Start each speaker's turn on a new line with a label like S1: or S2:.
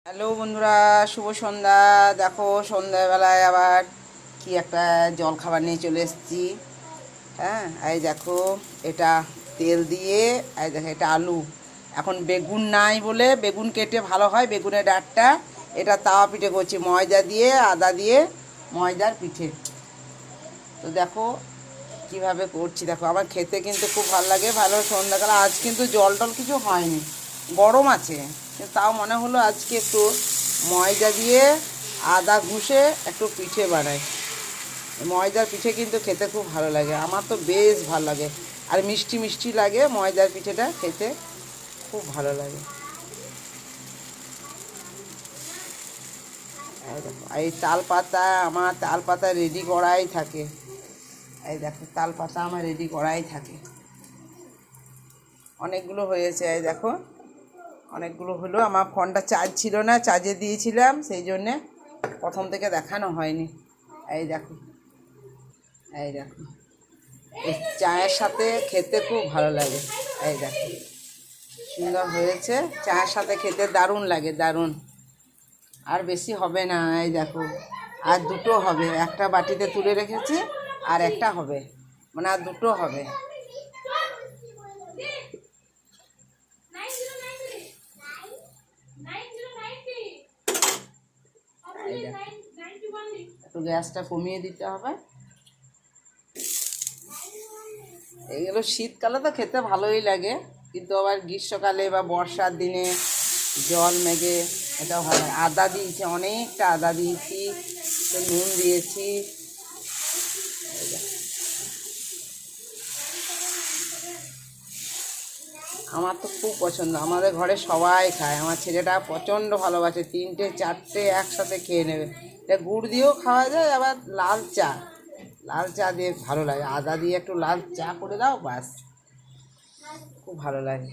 S1: Hello বন্ধুরা, শুভ সন্ধ্যা। দেখো সন্ধ্যাবেলায় আবার কি একটা জল খাবার নিয়ে চলে এসেছি। হ্যাঁ, এই দেখো, এটা তেল দিয়ে, এই দেখো এটা আলু। এখন বেগুন নাই বলে বেগুন কেটে ভালো হয়, বেগুনের ডাঁটটা। এটা তাওয়া পিঠে করছি ময়দা দিয়ে, আদা দিয়ে ময়দার পিঠে। তো দেখো কিভাবে করছি, দেখো আমার খেতে কিন্তু খুব ভালো লাগে। ভালো সন্ধ্যাকালে আজ কিন্তু জল টল কিছু হয়নি, গরম আছে, কিন্তু তাও মনে হলো আজকে একটু ময়দা দিয়ে আদা ঘুষে একটু পিঠে বানাই। ময়দার পিঠে কিন্তু খেতে খুব ভালো লাগে, আমার তো বেশ ভালো লাগে। আর মিষ্টি মিষ্টি লাগে ময়দার পিঠেটা খেতে, খুব ভালো লাগে। এই দেখো, এই তাল পাতা, আমার তাল পাতা রেডি করাই থাকে। এই দেখো তাল পাতা আমার রেডি করাই থাকে। অনেকগুলো হয়েছে, এই দেখো অনেকগুলো হলো। আমার ফোনটা চার্জ ছিল না, চার্জে দিয়েছিলাম, সেই জন্যে প্রথম থেকে দেখানো হয়নি। এই দেখো, এই দেখো, এই চায়ের সাথে খেতে খুব ভালো লাগে। এই দেখো সুন্দর হয়েছে, চায়ের সাথে খেতে দারুণ লাগে, দারুণ। আর বেশি হবে না, এই দেখো আর দুটো হবে, একটা বাটিতে তুলে রেখেছি আর একটা হবে, মানে আর দুটো হবে। একটু গ্যাসটা কমিয়ে দিতে হবে। এইগুলো শীতকালে তো খেতে ভালোই লাগে, কিন্তু আবার গ্রীষ্মকালে বা বর্ষার দিনে জল মেঘে এটাও ভালো লাগে। আদা দিয়েছি, অনেকটা আদা দিয়েছি, নুন দিয়েছি। আমার তো খুব পছন্দ, আমাদের ঘরে সবাই খায়, আমার ছেলেটা প্রচণ্ড ভালোবাসে, তিনটে চারটে একসাথে খেয়ে নেবে। এটা গুড় দিয়েও খাওয়া যায়, আবার লাল চা, লাল চা দিয়ে ভালো লাগে। আদা দিয়ে একটু লাল চা করে দাও, বাস, খুব ভালো লাগে।